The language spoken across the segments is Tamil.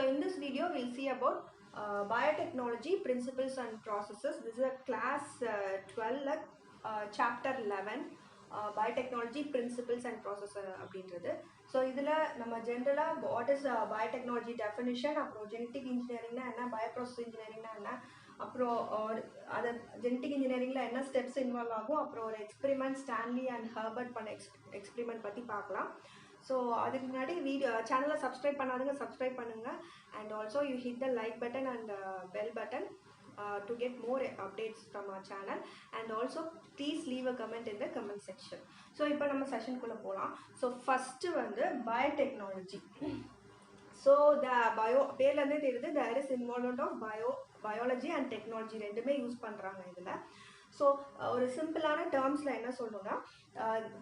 in this video we'll see about biotechnology principles and processes. This is a class 12 chapter 11 biotechnology principles and processes அப்படின்றது. ஸோ இதில் நம்ம ஜென்ரலாக வாட் இஸ் பயோடெக்னாலஜி டெஃபினிஷன், அப்புறம் ஜெனட்டிக் இன்ஜினியரிங்னா என்ன, பயோப்ராசஸ் இன்ஜினியரிங்னா என்ன, அப்புறம் அதை ஜெனட்டிக் இன்ஜினியரிங்கில் என்ன ஸ்டெப்ஸ் இன்வால்வ் ஆகும், அப்புறம் ஒரு எக்ஸ்பெரிமெண்ட் ஸ்டான்லி அண்ட் ஹெர்பர்ட் பண்ண எக்ஸ்பெரிமெண்ட் பற்றி பார்க்கலாம். ஸோ அதுக்கு முன்னாடி சேனலை சப்ஸ்கிரைப் பண்ணாதுங்க, சப்ஸ்கிரைப் பண்ணுங்கள். And also you hit the like button and bell button to get more updates from our channel, and also please leave a comment in the comment section. So இப்போ நம்ம செஷனுக்குள்ளே போகலாம். ஸோ ஃபஸ்ட்டு வந்து biotechnology. ஸோ பேர்லேருந்தே தெரியுது, there is involvement of biology and technology ரெண்டுமே யூஸ் பண்ணுறாங்க இதில். ஸோ ஒரு சிம்பிளான டேர்ம்ஸில் என்ன சொல்லணும்னா,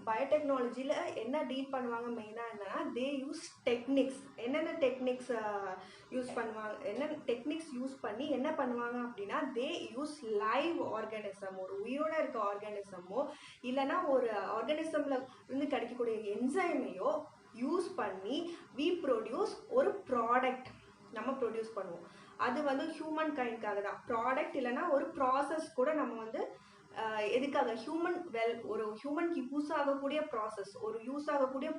பயோடெக்னாலஜியில் என்ன டீல் பண்ணுவாங்க மெயினாக என்னென்னா, தே யூஸ் டெக்னிக்ஸ். என்னென்ன டெக்னிக்ஸ் யூஸ் பண்ணுவாங்க, என்னென்ன டெக்னிக்ஸ் யூஸ் பண்ணி என்ன பண்ணுவாங்க அப்படின்னா, தே யூஸ் லைவ் ஆர்கானிசம், ஒரு உயிரோடு இருக்க ஆர்கானிசமோ இல்லைனா ஒரு ஆர்கானிசமில் இருந்து கிடைக்கக்கூடிய என்சைமையோ யூஸ் பண்ணி வி ப்ரொடியூஸ் ஒரு ப்ராடக்ட் நம்ம ப்ரொடியூஸ் பண்ணுவோம். அது வந்து ஹியூமன் கைண்ட்காக தான் ப்ராடக்ட், இல்லைனா ஒரு ப்ராசஸ் கூட நம்ம வந்து எதுக்காக ஒரு ஹியூமனுக்கு யூஸ் ஆகக்கூடிய ப்ராசஸ், ஒரு யூஸ் ஆகக்கூடிய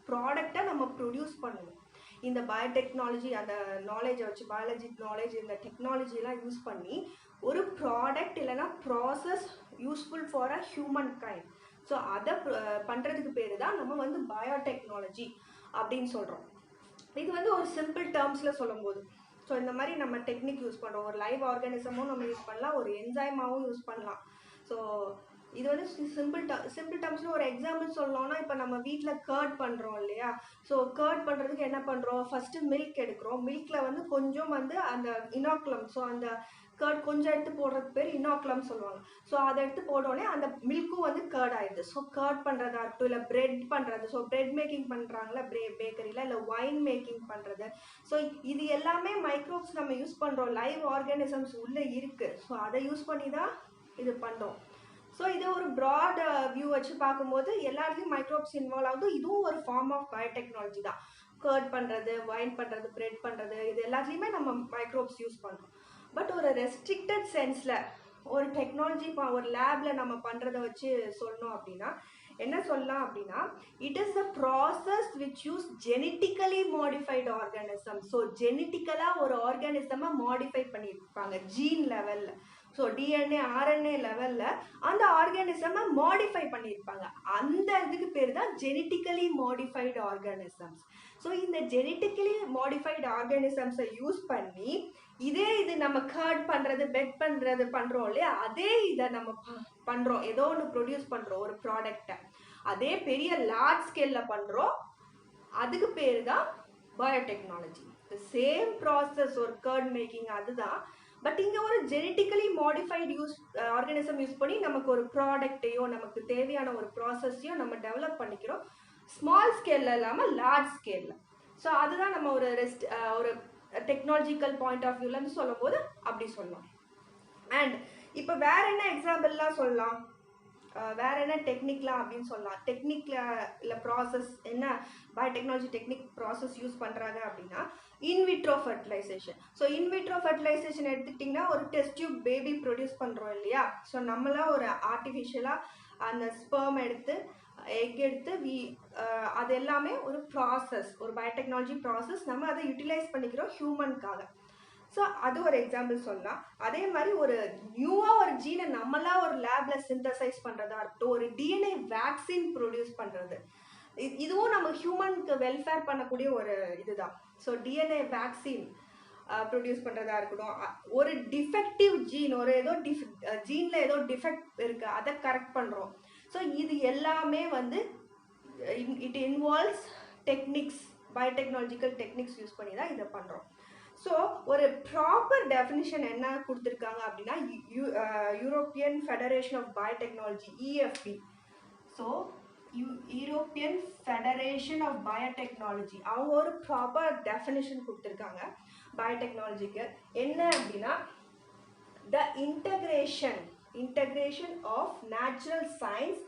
ப்ராடக்டை நம்ம ப்ரொடியூஸ் பண்ணுவோம். இந்த பயோடெக்னாலஜி அந்த நாலேஜை வச்சு, பயாலஜி நாலேஜ், இந்த டெக்னாலஜிலாம் யூஸ் பண்ணி ஒரு ப்ராடக்ட் இல்லைனா process useful for a human kind. So அதை பண்ணுறதுக்கு பேர் தான் நம்ம வந்து பயோடெக்னாலஜி அப்படின்னு சொல்கிறோம். இது வந்து ஒரு சிம்பிள் டேர்ம்ஸில் சொல்லும் போது, ஸோ இந்த மாதிரி நம்ம டெக்னிக் யூஸ் பண்ணுறோம். ஒரு லைவ் ஆர்கானிசமும் நம்ம யூஸ் பண்ணலாம், ஒரு என்சைமாவும் யூஸ் பண்ணலாம். ஸோ இது வந்து சிம்பிள் டேர்ம்ஸில் ஒரு எக்ஸாம்பிள் சொல்லணும்னா, இப்போ நம்ம வீட்டில் கர்ட் பண்ணுறோம் இல்லையா. ஸோ கர்ட் பண்ணுறதுக்கு என்ன பண்ணுறோம், ஃபஸ்ட்டு மில்க் எடுக்கிறோம். மில்கில் வந்து கொஞ்சம் வந்து அந்த இனாக்குலம், ஸோ அந்த கர்ட் கொஞ்சம் எடுத்து போடுறதுக்கு பேர் இனாக்குலம் சொல்லுவாங்க. ஸோ அதை எடுத்து போட்டோடனே அந்த மில்க்கும் வந்து கர்ட் ஆயிடுது. ஸோ கர்ட் பண்ணுறதா இருக்கட்டும், இல்லை பிரெட் பண்ணுறது, ஸோ பிரெட் மேக்கிங் பண்ணுறாங்களா பேக்கரியில், இல்லை ஒயின் மேக்கிங் பண்ணுறது. ஸோ இது எல்லாமே மைக்ரோப்ஸ் நம்ம யூஸ் பண்ணுறோம், லைவ் ஆர்கானிசம்ஸ் உள்ளே இருக்குது. ஸோ அதை யூஸ் பண்ணி தான் இது பண்ணுறோம். ஸோ இதை ஒரு ப்ராட் வியூ வச்சு பார்க்கும்போது எல்லாத்துலேயும் மைக்ரோப்ஸ் இன்வால்வ் ஆகுது. இதுவும் ஒரு ஃபார்ம் ஆஃப் பயோடெக்னாலஜி தான். கர்ட் பண்ணுறது, ஒயின் பண்ணுறது, பிரெட் பண்ணுறது, இது எல்லாத்துலேயுமே நம்ம மைக்ரோப்ஸ் யூஸ் பண்ணுறோம். பட் ஒரு ரெஸ்ட்ரிக்டட் சென்ஸில் ஒரு டெக்னாலஜி ஒரு லேபில் நம்ம பண்ணுறதை வச்சு சொல்லணும் அப்படின்னா என்ன சொல்லலாம் அப்படின்னா, it is the process which use genetically modified organism. So ஜெனட்டிக்கலாக ஒரு ஆர்கானிசமை மாடிஃபை பண்ணியிருப்பாங்க ஜீன் லெவலில். ஸோ டிஎன்ஏ ஆர்என்ஏ லெவலில் அந்த ஆர்கானிசமை மாடிஃபை பண்ணியிருப்பாங்க. அந்த இதுக்கு பேர் தான் ஜெனட்டிக்கலி மாடிஃபைடு ஆர்கானிசம்ஸ். ஸோ இந்த ஜெனட்டிக்கலி மாடிஃபைடு ஆர்கானிசம்ஸை யூஸ் பண்ணி இது நம்ம கர்ட் பண்ணுறது, பெட் பண்ணுறது பண்ணுறோம் இல்லையா, அதே இதை நம்ம பண்ணுறோம், ஏதோ ஒன்று ப்ரொடியூஸ் பண்ணுறோம் ஒரு ப்ராடக்டை, அதே பெரிய லார்ஜ் ஸ்கேலில் பண்ணுறோம். அதுக்கு பேர் தான் பயோடெக்னாலஜி. சேம் ப்ராசஸ், ஒரு கர்ட் மேக்கிங் அதுதான். பட் இங்கே ஒரு ஜெனட்டிக்கலி மாடிஃபைடு ஆர்கானிசம் யூஸ் பண்ணி நமக்கு ஒரு ப்ராடக்டையோ நமக்கு தேவையான ஒரு ப்ராசஸையோ நம்ம டெவலப் பண்ணிக்கிறோம், ஸ்மால் ஸ்கேலில் இல்லாமல் லார்ஜ் ஸ்கேலில். ஸோ அதுதான் நம்ம ஒரு டெக்னாலஜிக்கல் பாயிண்ட் ஆஃப் வியூலேருந்து சொல்லும் போது அப்படி சொல்லலாம். அண்ட் இப்போ வேற என்ன எக்ஸாம்பிள்லாம் சொல்லலாம், வேற என்ன டெக்னிக்லாம் அப்படின்னு சொல்லலாம். டெக்னிக்ல இல்லை ப்ராசஸ் என்ன பயோடெக்னாலஜி டெக்னிக் ப்ராசஸ் யூஸ் பண்ணுறாங்க அப்படின்னா, in vitro fertilisation. So in vitro fertilisation எடுத்துக்கிட்டிங்கன்னா, ஒரு டெஸ்ட் டியூப் பேபி ப்ரொடியூஸ் பண்ணுறோம் இல்லையா. ஸோ நம்மளாம் ஒரு ஆர்டிஃபிஷியலாக அந்த ஸ்பெர்ம் எடுத்து எக் எடுத்து அது எல்லாமே ஒரு ப்ராசஸ், ஒரு பயோடெக்னாலஜி ப்ராசஸ். நம்ம அதை யூட்டிலைஸ் பண்ணிக்கிறோம் ஹியூமனுக்காக. ஸோ அது ஒரு எக்ஸாம்பிள் சொல்லலாம். அதே மாதிரி ஒரு நியூவாக ஒரு ஜீனை நம்மளாம் ஒரு லேபில் சிந்தசைஸ் பண்ணுறதா இருக்கட்டும், ஒரு டிஎன்ஏ வேக்சின் ப்ரொடியூஸ் பண்ணுறது, இதுவும் நம்ம ஹியூமனுக்கு வெல்ஃபேர் பண்ணக்கூடிய ஒரு இதுதான். ஸோ டிஎன்ஏ வேக்சின் ப்ரொடியூஸ் பண்ணுறதா இருக்கட்டும், ஒரு டிஃபெக்டிவ் ஜீன், ஒரு ஏதோ ஜீனில் ஏதோ டிஃபெக்ட் இருக்குது, அதை கரெக்ட் பண்ணுறோம். ஸோ இது எல்லாமே வந்து it involves techniques, biotechnological techniques use பண்ணி தான் இதை பண்ணுறோம். ஸோ ஒரு ப்ராப்பர் டெஃபினிஷன் என்ன கொடுத்துருக்காங்க அப்படின்னா, European federation of Biotechnology, EFB. So European federation of Biotechnology அவங்க ஒரு ப்ராப்பர் டெஃபினிஷன் கொடுத்துருக்காங்க பயோடெக்னாலஜிக்கு. என்ன அப்படின்னா, the integration of natural science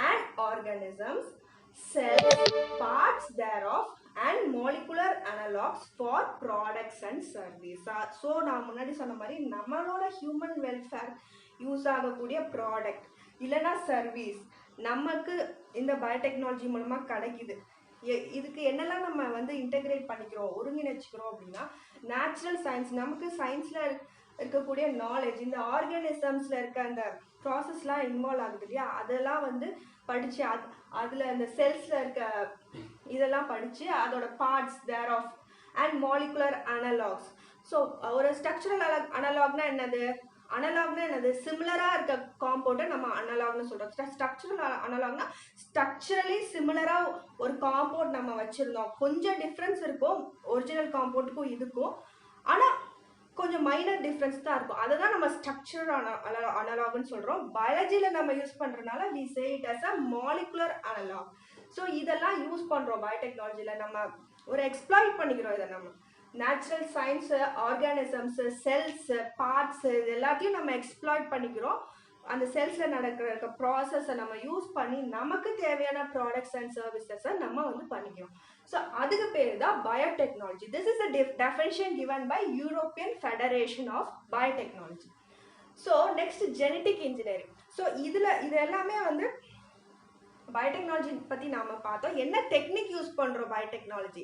and organisms, cells, parts thereof and molecular analogs for products and service. So நான் முன்னாடி சொன்ன மாதிரி நம்மளோட ஹியூமன் வெல்ஃபேர் யூஸ் ஆகக்கூடிய ப்ராடக்ட் இல்லைன்னா சர்வீஸ் நமக்கு இந்த பயோடெக்னாலஜி மூலமாக கிடைக்குது. இதுக்கு என்னெல்லாம் நம்ம வந்து இன்டெகிரேட் பண்ணிக்கிறோம், ஒருங்கிணைச்சிக்கிறோம் அப்படின்னா, நேச்சுரல் சயின்ஸ், நமக்கு சயின்ஸில் இருக்கக்கூடிய நாலேஜ், இந்த ஆர்கானிசம்ஸில் இருக்க அந்த ப்ராசஸ்லாம் இன்வால்வ் ஆகுது இல்லையா, அதெல்லாம் வந்து படித்து அதில் அந்த செல்ஸில் இருக்க இதெல்லாம் படித்து அதோட parts thereof and molecular analogues. So ஒரு ஸ்ட்ரக்சரல் அனலாக்னா என்னது, சிமிலராக இருக்க காம்பவுண்டை நம்ம அனலாக்னு சொல்கிறோம். ஸ்ட்ரக்சரல் அனலாக்னா ஸ்ட்ரக்சரலி சிமிலராக ஒரு காம்பவுண்ட் நம்ம வச்சுருந்தோம், கொஞ்சம் டிஃப்ரென்ஸ் இருக்கும் ஒரிஜினல் காம்பவுண்டுக்கும் இதுக்கும், ஆனால் கொஞ்சம் மைனர் டிஃப்ரென்ஸ் தான் இருக்கும். அதை தான் நம்ம ஸ்ட்ரக்சரல் அனலாக்னு சொல்கிறோம். பயாலஜியில் நம்ம யூஸ் பண்ணுறதுனால we say it as a molecular analog. So இதெல்லாம் யூஸ் பண்ணுறோம் பயோடெக்னாலஜியில், நம்ம ஒரு எக்ஸ்ப்ளாய்ட் பண்ணிக்கிறோம். இதை நம்ம நேச்சுரல் சயின்ஸு, ஆர்கானிசம்ஸு, செல்ஸு, பார்ட்ஸு, இது எல்லாத்தையும் நம்ம எக்ஸ்ப்ளாய்ட் பண்ணிக்கிறோம். அந்த செல்ஸில் நடக்கிற ப்ராசஸை நம்ம யூஸ் பண்ணி நமக்கு தேவையான ப்ராடக்ட்ஸ் அண்ட் சர்வீசஸை நம்ம வந்து பண்ணிக்கிறோம். ஸோ அதுக்கு பேர் தான் biotechnology. This is the definition given by European federation of biotechnology. So next genetic engineering. So இது எல்லாமே வந்து பயோடெக்னாலஜி பற்றி நாம் பார்த்தோம். என்ன டெக்னிக் யூஸ் பண்ணுறோம் பயோடெக்னாலஜி,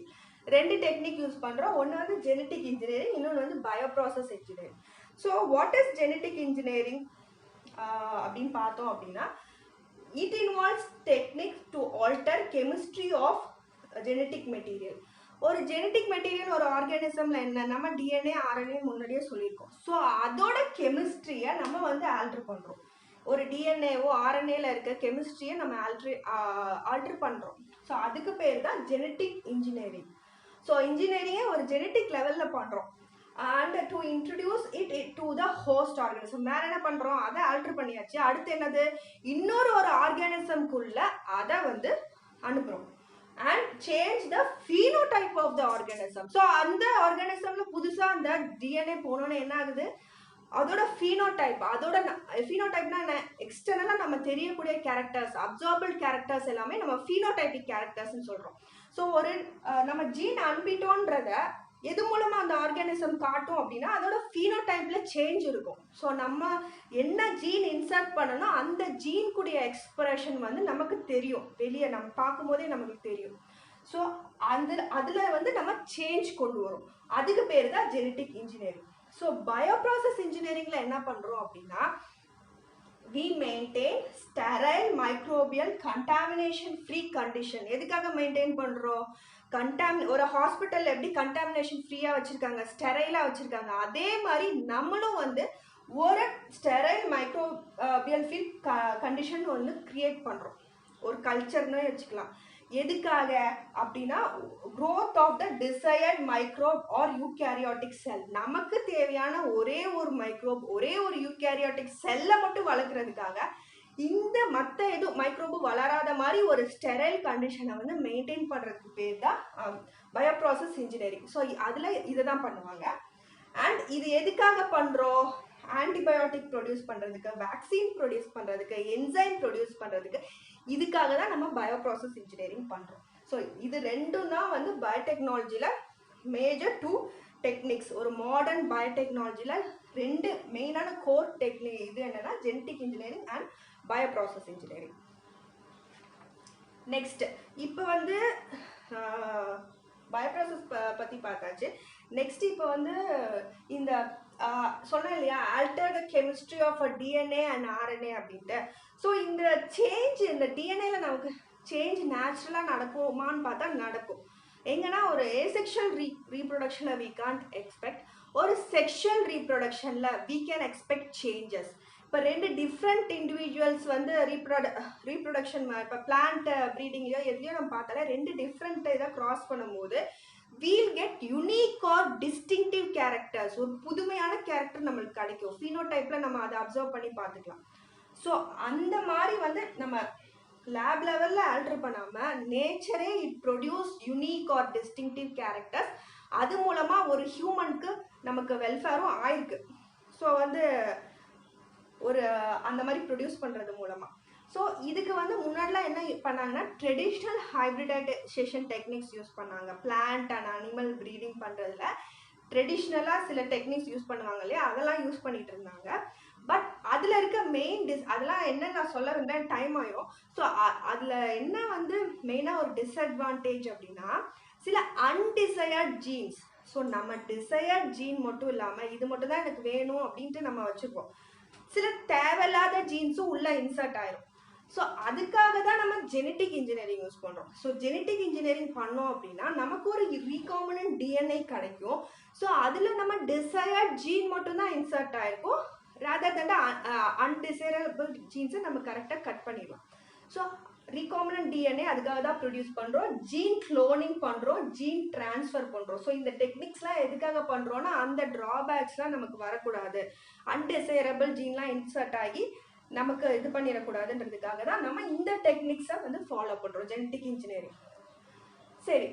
2 டெக்னிக் யூஸ் பண்ணுறோம். ஒன்று வந்து ஜெனட்டிக் இன்ஜினியரிங், இன்னொன்று வந்து bioprocess engineering. So what is genetic engineering அப்படின்னு பார்த்தோம் அப்படின்னா, it involves technique to alter chemistry of genetic material. ஒரு ஜெனட்டிக் மெட்டீரியல் ஒரு ஆர்கானிசம்ல என்ன, நம்ம டிஎன்ஏ ஆர்என்ஏ முன்னாடியே சொல்லியிருக்கோம். ஸோ அதோட கெமிஸ்ட்ரியை நம்ம வந்து ஆல்டர் பண்ணுறோம். ஒரு டிஎன்ஏவோ ஆர்என்ஏல இருக்க கெமிஸ்ட்ரியை நம்ம ஆல்டர் பண்ணுறோம். ஸோ அதுக்கு பேர் தான் ஜெனட்டிக் இன்ஜினியரிங். ஸோ இன்ஜினியரிங்கை ஒரு ஜெனட்டிக் லெவலில் பண்ணுறோம். And to introduce it to the host organism. வேற என்ன பண்ணுறோம், அதை ஆல்டர் பண்ணியாச்சு. அடுத்து என்னது, இன்னொரு ஆர்கானிசம்குள்ள அதை வந்து அனுப்புகிறோம். And change the phenotype of the organism. So அந்த ஆர்கானிசம்ல புதுசாக அந்த டிஎன்ஏ போனோன்னு என்ன ஆகுது, அதோட ஃபீனோடைப்னா என்ன, எக்ஸ்டர்னலாக நம்ம தெரியக்கூடிய கேரக்டர்ஸ், அப்சார்பிள் கேரக்டர்ஸ் எல்லாமே நம்ம ஃபீனோடைபிக் கேரக்டர்ஸ்ன்னு சொல்கிறோம். ஸோ ஒரு நம்ம ஜீன் அனுப்பிட்டோன்றத எது மூலமாக அந்த ஆர்கானிசம் காட்டும் அப்படின்னா, அதோட ஃபீனோடைப்ல சேஞ்ச் இருக்கும். ஸோ நம்ம என்ன ஜீன் இன்சர்ட் பண்ணணும், அந்த ஜீன் கூடிய எக்ஸ்பிரஷன் வந்து நமக்கு தெரியும், வெளியே நம்ம பார்க்கும்போதே நமக்கு தெரியும். ஸோ அதில் வந்து நம்ம சேஞ்ச் கொண்டு வரும். அதுக்கு பேர் தான் ஜெனட்டிக் இன்ஜினியரிங். ஸோ பயோப்ராசஸ் இன்ஜினியரிங்கில் என்ன பண்ணுறோம் அப்படின்னா, we maintain sterile microbial contamination free condition. எதுக்காக மெயின்டைன் பண்ணுறோம், ஒரு ஹாஸ்பிட்டல் எப்படி கண்டாமினேஷன் ஃப்ரீயாக வச்சுருக்காங்க, ஸ்டெரைலாக வச்சுருக்காங்க, அதே மாதிரி நம்மளும் வந்து ஒரு ஸ்டெரைல் மைக்ரோபியல் ஃப்ரீ கண்டிஷன் ஒன்று க்ரியேட் பண்ணுறோம். ஒரு கல்ச்சர்னு வச்சுக்கலாம். எதுக்காக அப்படின்னா, growth of the desired microbe or eukaryotic cell. நமக்கு தேவையான ஒரே ஒரு மைக்ரோப், ஒரே ஒரு யூகேரியாட்டிக் செல்லை மட்டும் வளர்க்குறதுக்காக இந்த மற்ற எதுவும் மைக்ரோபு வளராத மாதிரி ஒரு ஸ்டெரைல் கண்டிஷனை வந்து மெயின்டைன் பண்ணுறதுக்கு பேர் தான் பயோப்ராசஸ் இன்ஜினியரிங். ஸோ அதில் இதை தான் பண்ணுவாங்க. அண்ட் இது எதுக்காக பண்ணுறோம், ஆன்டிபயோட்டிக் ப்ரொடியூஸ் பண்ணுறதுக்கு, வேக்சின் ப்ரொடியூஸ் பண்ணுறதுக்கு, என்சைம் ப்ரொடியூஸ் பண்ணுறதுக்கு, இதுக்காக தான் நம்ம பயோப்ராசஸ் இன்ஜினியரிங் பண்ணுறோம். ஸோ இது ரெண்டும் தான் வந்து பயோடெக்னாலஜியில் மேஜர் 2 டெக்னிக்ஸ். ஒரு மாடர்ன் பயோடெக்னாலஜியில் 2 மெயினான கோர் டெக்னிக் இது என்னென்னா, genetic engineering and bioprocess engineering. Next இப்போ வந்து பயோப்ராசஸ் பற்றி பார்த்தாச்சு. நெக்ஸ்ட் இப்போ வந்து இந்த சொன்னேன் இல்லையா, alter the chemistry of a DNA and RNA அப்படின்ட்டு. ஸோ இந்த சேஞ்ச், இந்த டிஎன்ஏல நமக்கு சேஞ்ச் நேச்சுரலாக நடக்குமான்னு பார்த்தா நடக்கும். எங்கன்னா ஒரு ஏசெக்ஷுவல் ரீப்ரொடக்ஷனில் வி கான்ட் எக்ஸ்பெக்ட், ஒரு செக்ஷுவல் ரீப்ரொடக்ஷனில் வி கேன் எக்ஸ்பெக்ட் சேஞ்சஸ். இப்போ 2 டிஃப்ரெண்ட் இண்டிவிஜுவல்ஸ் வந்து ரீப்ரொடக்ஷன், இப்போ பிளான்ட் ப்ரீடிங்லையோ எதுலையோ நம்ம பார்த்தாலே 2 டிஃப்ரெண்ட் இதை க்ராஸ் பண்ணும்போது we'll get unique or distinctive characters. ஒரு புதுமையான கேரக்டர் நம்மளுக்கு கிடைக்கும். ஃபீனோடைப்பில் நம்ம அதை அப்சர்வ் பண்ணி பார்த்துக்கலாம். ஸோ அந்த மாதிரி வந்து நம்ம லேப் லெவலில் ஆல்டர் பண்ணாமல் நேச்சரே it produce unique or distinctive characters. அது மூலமாக ஒரு ஹியூமனுக்கு நமக்கு வெல்ஃபேரும் ஆயிருக்கு. ஸோ வந்து ஒரு அந்த மாதிரி ப்ரொடியூஸ் பண்ணுறது மூலமாக. ஸோ இதுக்கு வந்து முன்னாடிலாம் என்ன பண்ணாங்கன்னா ட்ரெடிஷ்னல் ஹைப்ரிடைசேஷன் டெக்னிக்ஸ் யூஸ் பண்ணாங்க. பிளான்ட் அண்ட் அனிமல் ப்ரீடிங் பண்ணுறதுல ட்ரெடிஷ்னலாக சில டெக்னிக்ஸ் யூஸ் பண்ணுவாங்க இல்லையா, அதெல்லாம் யூஸ் பண்ணிட்டு இருந்தாங்க. பட் அதில் இருக்க மெயின் அதெல்லாம் என்ன நான் சொல்ல வந்தேன், டைம் ஆயிரும். ஸோ அதில் என்ன வந்து மெயினாக ஒரு டிஸ்அட்வான்டேஜ் அப்படின்னா சில அன்டிசையர்ட் ஜீன்ஸ். ஸோ நம்ம டிசையர்ட் ஜீன் மட்டும் இல்லாமல் இது மட்டும் தான் எனக்கு வேணும் அப்படின்ட்டு நம்ம வச்சுருப்போம். சில தேவையில்லாத ஜீன்ஸும் உள்ளே இன்சர்ட் ஆயிரும். ஸோ அதுக்காக தான் நம்ம ஜெனட்டிக் இன்ஜினியரிங் யூஸ் பண்ணுறோம். ஸோ ஜெனட்டிக் இன்ஜினியரிங் பண்ணோம் அப்படின்னா நமக்கு ஒரு ரீகாம்பினன்ட் டிஎன்ஏ கிடைக்கும். ஸோ அதில் நம்ம டிசையர்ட் ஜீன் மட்டும்தான் இன்சர்ட் ஆயிருக்கும். ரேதர் தன் அன்டிசைரபிள் ஜீன்ஸை நம்ம கரெக்டாக கட் பண்ணிடலாம். ஸோ ரீகாம்பினன்ட் டிஎன்ஏ அதுக்காக தான் ப்ரொடியூஸ் பண்ணுறோம். ஜீன் க்ளோனிங் பண்ணுறோம், ஜீன் டிரான்ஸ்ஃபர் பண்ணுறோம். ஸோ இந்த டெக்னிக்ஸ்லாம் எதுக்காக பண்ணுறோன்னா அந்த ட்ராபேக்ஸ்லாம் நமக்கு வரக்கூடாது, அன்டிசைரபிள் ஜீன்லாம் இன்சர்ட் ஆகி நமக்கு இது பண்ணிடக்கூடாதுன்றதுக்காக தான் நம்ம இந்த டெக்னிக்ஸை வந்து ஃபாலோ பண்ணுறோம் ஜெனட்டிக் இன்ஜினியரிங். சரி,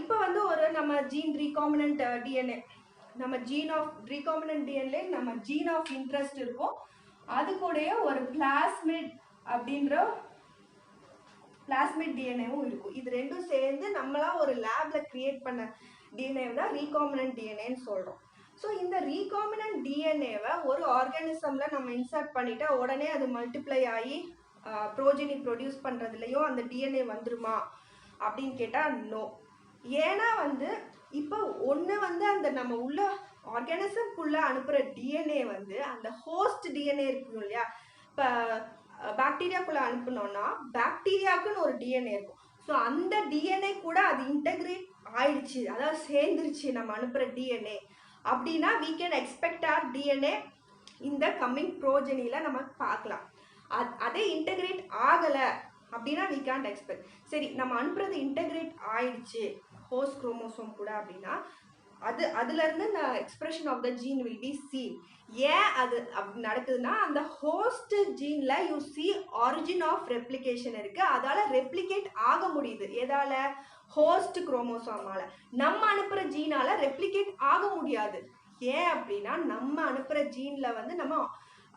இப்போ வந்து ஒரு நம்ம ஜீன் ரீகாம்பினன்ட் டிஎன்ஏ, நம்ம ஜீன் ஆஃப் ரீகாம்பினன்ட் டிஎன்ஏ நம்ம ஜீன் ஆஃப் இன்ட்ரெஸ்ட் இருக்கும், அது கூடயே ஒரு பிளாஸ்மிட் அப்படின்ற பிளாஸ்மிட் டிஎன்ஏவும் இருக்கும். இது ரெண்டும் சேர்ந்து நம்மளா ஒரு லேப்ல கிரியேட் பண்ண டிஎன்ஏ தான் ரீகாம்பினன்ட் டிஎன்ஏன்னு சொல்கிறோம். ஸோ இந்த ரீகாம்பினன்ட் டிஎன்ஏவை ஒரு ஆர்கானிசமில் நம்ம இன்சர்ட் பண்ணிட்டா உடனே அது மல்டிப்ளை ஆகி ப்ரோஜினி ப்ரொடியூஸ் பண்ணுறதுலையோ அந்த டிஎன்ஏ வந்துருமா அப்படின்னு கேட்டால் நோ. ஏன்னா வந்து இப்போ ஒன்று வந்து அந்த நம்ம உள்ள ஆர்கானிசம்குள்ளே அனுப்புகிற டிஎன்ஏ வந்து அந்த ஹோஸ்ட் டிஎன்ஏ இருக்கும் இல்லையா, இப்போ பாக்டீரியாக்குள்ளே அனுப்புனோன்னா பாக்டீரியாவுக்குன்னு ஒரு டிஎன்ஏ இருக்கும். ஸோ அந்த டிஎன்ஏ கூட அது இன்டகிரேட் ஆயிடுச்சு, அதாவது சேர்ந்துருச்சு நம்ம அனுப்புகிற டிஎன்ஏ அப்படின்னா we can expect our DNA இந்த கம்மிங் ப்ரோஜனியில் நம்ம பார்க்கலாம். அதே இன்டகிரேட் ஆகலை அப்படின்னா we can't expect. சரி, நம்ம அனுப்புறது இன்டகிரேட் ஆயிடுச்சு ஹோஸ்ட் குரோமோசோம் கூட அப்படின்னா அதுலேருந்து இந்த expression of the gene will be seen. ஏன் அது அப்படி நடக்குதுன்னா அந்த ஹோஸ்ட் ஜீனில் you see origin of replication இருக்குது, அதால் ரெப்ளிகேட் ஆக முடியுது. எதால்? ஹோஸ்ட் குரோமோசோமால. நம்ம அனுப்புகிற ஜீனால் ரெப்ளிகேட் ஆக முடியாது. ஏன் அப்படின்னா நம்ம அனுப்புகிற ஜீனில் வந்து நம்ம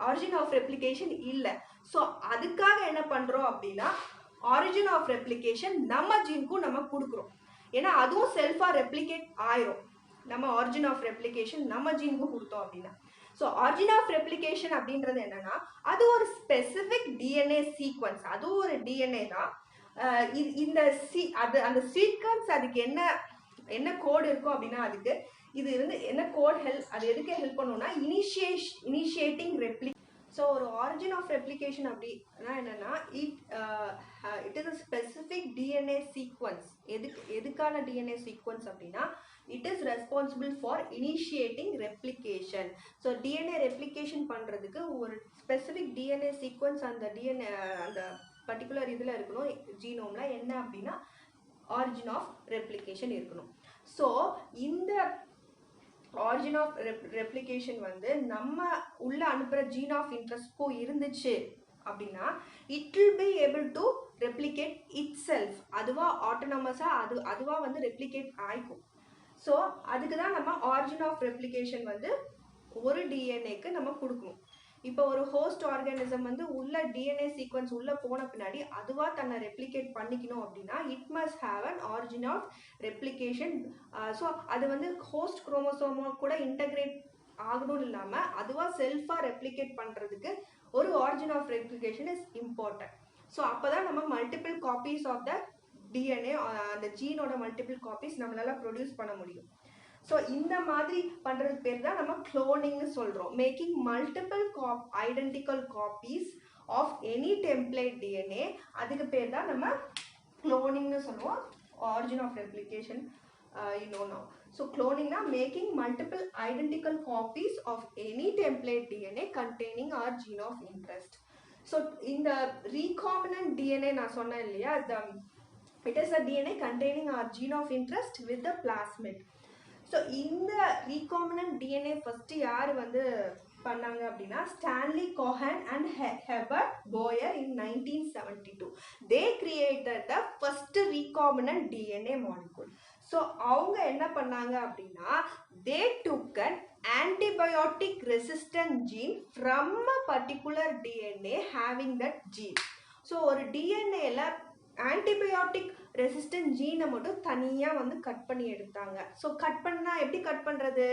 ஆரிஜின் ஆஃப் ரெப்ளிகேஷன் இல்லை. ஸோ அதுக்காக என்ன பண்ணுறோம் அப்படின்னா ஆரிஜின் ஆஃப் ரெப்ளிகேஷன் நம்ம ஜீனுக்கும் நம்ம கொடுக்குறோம். ஏன்னா அதுவும் செல்ஃபாக ரெப்ளிகேட் ஆயிரும். நம்ம ஆரிஜின் ஆஃப் ரெப்ளிகேஷன் நம்ம ஜீனுக்கும் கொடுத்தோம் அப்படின்னா. ஸோ ஆரிஜின் ஆஃப் ரெப்ளிகேஷன் அப்படின்றது என்னன்னா அது ஒரு ஸ்பெசிஃபிக் டிஎன்ஏ சீக்வன்ஸ், அதுவும் ஒரு டிஎன்ஏ தான். இந்த அந்த சீக்வன்ஸ் அதுக்கு என்ன கோடு இருக்கும் அப்படின்னா அதுக்கு இது வந்து என்ன கோட் அது எதுக்கு ஹெல்ப் பண்ணுவோம்னா இனிஷியேட்டிங் ரெப்ளி. ஸோ ஒரு ஆரிஜின் ஆஃப் ரெப்ளிகேஷன் அப்படின்னா என்னன்னா it is a specific DNA sequence. எதுக்கான டிஎன்ஏ சீக்வன்ஸ் அப்படின்னா it is responsible for initiating replication. So DNA replication பண்ணுறதுக்கு ஒரு ஸ்பெசிஃபிக் டிஎன்ஏ சீக்வன்ஸ் அந்த டிஎன்ஏ அந்த பர்டிகுலர் இதில் இருக்கணும், ஜீனோமில் என்ன அப்படின்னா ஆரிஜின் ஆஃப் ரெப்ளிகேஷன் இருக்கணும். ஸோ இந்த ஆரிஜின் ஆஃப் ரெப்ளிகேஷன் வந்து நம்ம உள்ள அனுப்புகிற ஜீன் ஆஃப் இன்ட்ரெஸ்ட்க்கும் இருந்துச்சு அப்படின்னா it will be able to replicate it self. அதுவாக ஆட்டோனமஸாக அதுவாக வந்து ரெப்ளிகேட் ஆகிக்கும். ஸோ அதுக்கு தான் நம்ம ஆரிஜின் ஆஃப் ரெப்ளிகேஷன் வந்து ஒரு டிஎன்ஏக்கு நம்ம கொடுக்கணும். இப்போ ஒரு ஹோஸ்ட் ஆர்கானிசம் வந்து உள்ள டிஎன்ஏ சீக்வன்ஸ் உள்ளே போன பின்னாடி அதுவாக தன்னை ரெப்ளிகேட் பண்ணிக்கணும் அப்படின்னா it must have an origin of replication. So அது வந்து ஹோஸ்ட் குரோமோசோமா கூட இன்டகிரேட் ஆகணும்னு இல்லாமல் அதுவாக செல்ஃபாக ரெப்ளிகேட் பண்ணுறதுக்கு ஒரு origin of replication is important. So அப்போ தான் நம்ம multiple copies of the DNA அந்த ஜீனோட மல்டிபிள் காப்பீஸ் நம்மளால் ப்ரொடியூஸ் பண்ண முடியும். ஸோ இந்த மாதிரி பண்ணுறதுக்கு பேர் தான் நம்ம க்ளோனிங்னு சொல்கிறோம். Making multiple identical copies of any template DNA, அதுக்கு பேர் தான் நம்ம க்ளோனிங்னு சொல்லுவோம். Origin of replication now. So cloning na making multiple identical copies of any template DNA containing our gene of interest. So in the recombinant DNA na sonna illaya, it is a DNA containing our gene of interest with the plasmid. So in the recombinant DNA first yaar vandu பண்ணாங்க அப்படின்னா Stanley Cohen and Herbert Boyer in 1972. They created the first recombinant DNA molecule. So அவங்க என்ன பண்ணாங்க அப்படின்னா they took an antibiotic resistant gene from a particular DNA having that gene. So ஒரு டிஎன்ஏல ஆன்டிபயோட்டிக் ரெசிஸ்டன்ட் ஜீனை மட்டும் தனியாக வந்து கட் பண்ணி எடுத்தாங்க. ஸோ கட் பண்ணால் எப்படி கட் பண்ணுறது?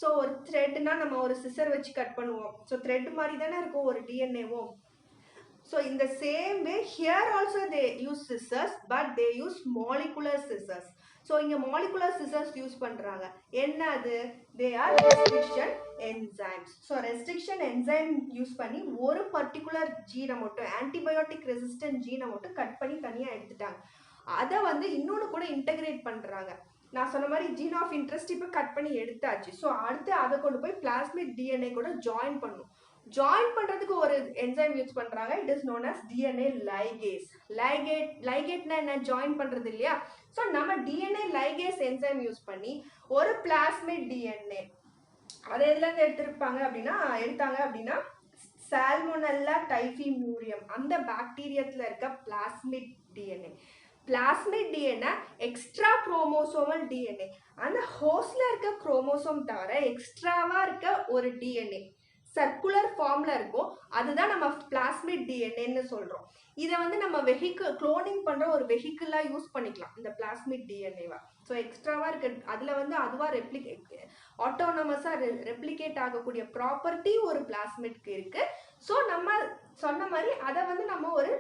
ஸோ ஒரு த்ரெட்னா நம்ம ஒரு சிசர் வச்சு கட் பண்ணுவோம். ஸோ த்ரெட் மாதிரி தானே இருக்கும் ஒரு டிஎன்ஏவும். So in the same way, here also they use scissors, but they use molecular scissors. So இங்க molecular scissors use பண்றாங்க. என்னது? They are restriction enzymes. So restriction enzyme use பண்ணி ஒரு particular gene மட்டும் antibiotic resistant gene மட்டும் கட் பண்ணி தனியா எடுத்துட்டாங்க. அதை வந்து இன்னொன்று கூட இன்டகிரேட் பண்றாங்க. நான் சொன்ன மாதிரி ஜீன் ஆஃப் இன்ட்ரெஸ்ட் இப்போ கட் பண்ணி எடுத்தாச்சு. ஸோ அடுத்து அதை கொண்டு போய் பிளாஸ்மிட் டிஎன்ஏ கூட ஜாயின் பண்ணும். ஜாயின் பண்றதுக்கு ஒரு என்சைம் யூஸ் பண்றாங்க. It is known as DNA ligase. லைகேட்னா என்ன? ஜாயின் பண்றது இல்லையா? ஸோ நம்ம டிஎன்ஏ லைகேஸ் என்சைம் யூஸ் பண்ணி ஒரு பிளாஸ்மிட் டிஎன்ஏ அதை எதுல இருந்து எடுத்தாங்க அப்படின்னா சால்மோனெல்லா டைஃபிமியூரியம் அந்த பாக்டீரியத்துல இருக்க plasmid DNA. Plasmid DNA extra chromosomal DNA. அந்த ஹோஸ்ட்ல இருக்க குரோமோசோம் தவிர எக்ஸ்ட்ராவா இருக்க ஒரு டிஎன்ஏ சர்க்குலர் ஃபார்ம்ல இருக்கும். அதுதான் நம்ம பிளாஸ்மிட் டிஎன்ஏன்னு சொல்றோம். இதை வந்து நம்ம குளோனிங் பண்ற ஒரு வெஹிக்கிளா யூஸ் பண்ணிக்கலாம் இந்த பிளாஸ்மிட் டிஎன்ஏவா. ஸோ எக்ஸ்ட்ராவா இருக்கு அதுல வந்து அதுவா ஆட்டோனமஸா ரெப்ளிகேட் ஆகக்கூடிய ப்ராப்பர்ட்டி ஒரு பிளாஸ்மிட்க்கு இருக்கு. ஸோ நம்ம சொன்ன மாதிரி அதை வந்து நம்ம ஒரு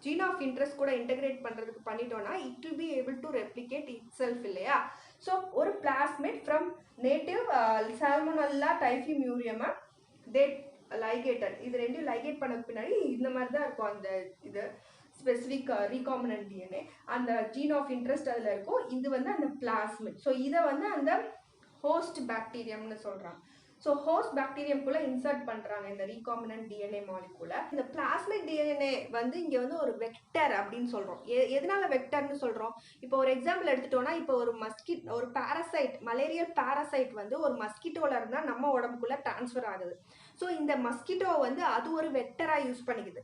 ஜீன் ஆஃப் இன்ட்ரெஸ்ட் கூட இன்டகிரேட் பண்றதுக்கு பண்ணிட்டோம்னா it will be able to replicate it self இல்லையா? ஸோ ஒரு பிளாஸ்மிட் ஃப்ரம் நேட்டிவ் சால்மோனெல்லா டைஃபிமியூரியமா தே லைகேட்டட். இது ரெண்டும் லைகேட் பண்ணதுக்கு பின்னாடி இந்த மாதிரி தான் இருக்கும் அந்த இது ஸ்பெசிஃபிக் ரீகாம்பினன்ட் டிஎன்ஏ. அந்த ஜீன் ஆஃப் இன்ட்ரெஸ்ட் அதில் இருக்கும். இது வந்து அந்த பிளாஸ்மிட். ஸோ இதை வந்து அந்த ஹோஸ்ட் பாக்டீரியம்னு சொல்கிறாங்க. ஸோ ஹோஸ்ட் பாக்டீரியம்குள்ளே இன்சர்ட் பண்ணுறாங்க இந்த ரீகாம்பினன்ட் டிஎன்ஏ மாலிகுலை. இந்த பிளாஸ்மிட் டிஎன்ஏ வந்து இங்கே வந்து ஒரு வெக்டர் அப்படின்னு சொல்கிறோம். எதனால வெக்டர்னு சொல்கிறோம்? இப்போ ஒரு எக்ஸாம்பிள் எடுத்துட்டோம்னா, இப்போ ஒரு பாரசைட், மலேரியல் பாரசைட் வந்து ஒரு மஸ்கிட்டோல இருந்தால் நம்ம உடம்புக்குள்ளே டிரான்ஸ்ஃபர் ஆகுது. ஸோ இந்த மஸ்கிட்டோ வந்து அது ஒரு வெக்டராக யூஸ் பண்ணிக்குது.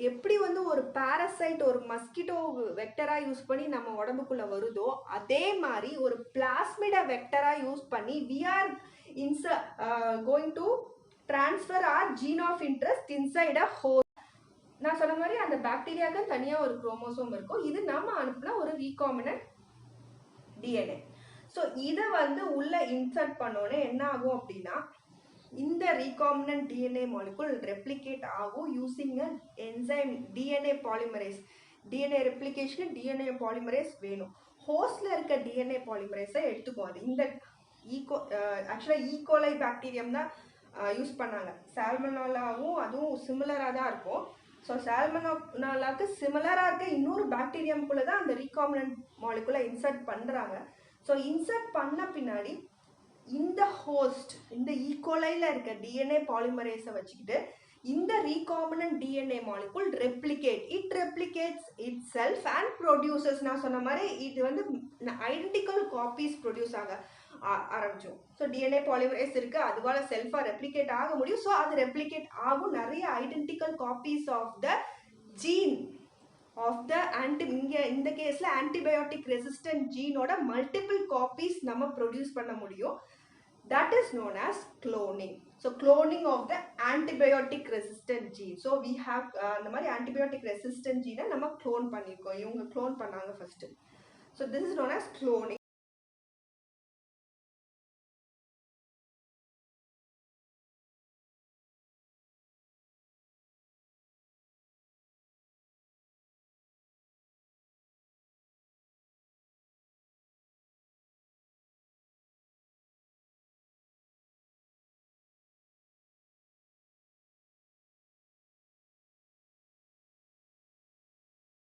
எப்படி வந்து ஒரு பாரசைட் ஒரு மஸ்கிட்டோ வெக்டரா யூஸ் பண்ணி நம்ம உடம்புக்குள்ள வருதோ அதே மாதிரி ஒரு பிளாஸ்மிட வெக்டரா யூஸ் பண்ணி we are going to transfer our gene of interest inside a host. நான் சொன்ன மாதிரி அந்த பாக்டீரியாக்கு தனியா ஒரு குரோமோசோம் இருக்கும். இது நம்ம அனுப்புன ஒரு ரீகாம்பினன்ட் டிஎன்ஏ. ஸோ இதை வந்து உள்ள இன்சர்ட் பண்ணோன்னே என்ன ஆகும் அப்படின்னா இந்த ரீகாம்பினன்ட் டிஎன்ஏ மாலிகுல் ரெப்ளிகேட் ஆகும் யூசிங் அ enzyme DNA polymerase. DNA replication DNA polymerase வேணும். ஹோஸ்ட்ல இருக்க டிஎன்ஏ பாலிமரேஸை எடுத்துக்கும். அது இந்த ஆக்சுவலாக ஈகோலை பாக்டீரியம் தான் யூஸ் பண்ணாங்க. சால்மனோலாவும் அதுவும் சிமிலராக தான் இருக்கும். ஸோ சால்மனோலாவுக்கு சிமிலராக இருக்க இன்னொரு பாக்டீரியம்குள்ளே தான் அந்த ரீகாம்பினன்ட் மாலிகுலை இன்சர்ட் பண்ணுறாங்க. ஸோ இன்சர்ட் பண்ண பின்னாடி இந்த ஹோஸ்ட் இந்த ஈகோலைல இருக்க டிஎன்ஏ பாலிமரேஸை வச்சுக்கிட்டு இந்த recombinant DNA molecule replicates it self and produces. நான் சொன்ன மாதிரி இது வந்து ஐடென்டிக்கல் காப்பீஸ் ப்ரொடியூஸ் ஆரம்பிச்சோம். ஸோ டிஎன்ஏ பாலிமரேஸ் இருக்கு, அதுவால செல்ஃபா ரெப்ளிகேட் ஆக முடியும். ஸோ அது ரெப்ளிகேட் ஆகும். நிறைய identical copies of the gene of the இந்த கேஸ்ல ஆன்டிபயோட்டிக் ரெசிஸ்டன்ட் ஜீனோட மல்டிபிள் காப்பீஸ் நம்ம ப்ரொடியூஸ் பண்ண முடியும். That is known as cloning. So cloning of the antibiotic resistant gene. So we have அந்த மாதிரி antibiotic resistant gene நம்ம clone பண்ணிருக்கோம். இவங்க clone பண்ணாங்க first. So this is known as cloning.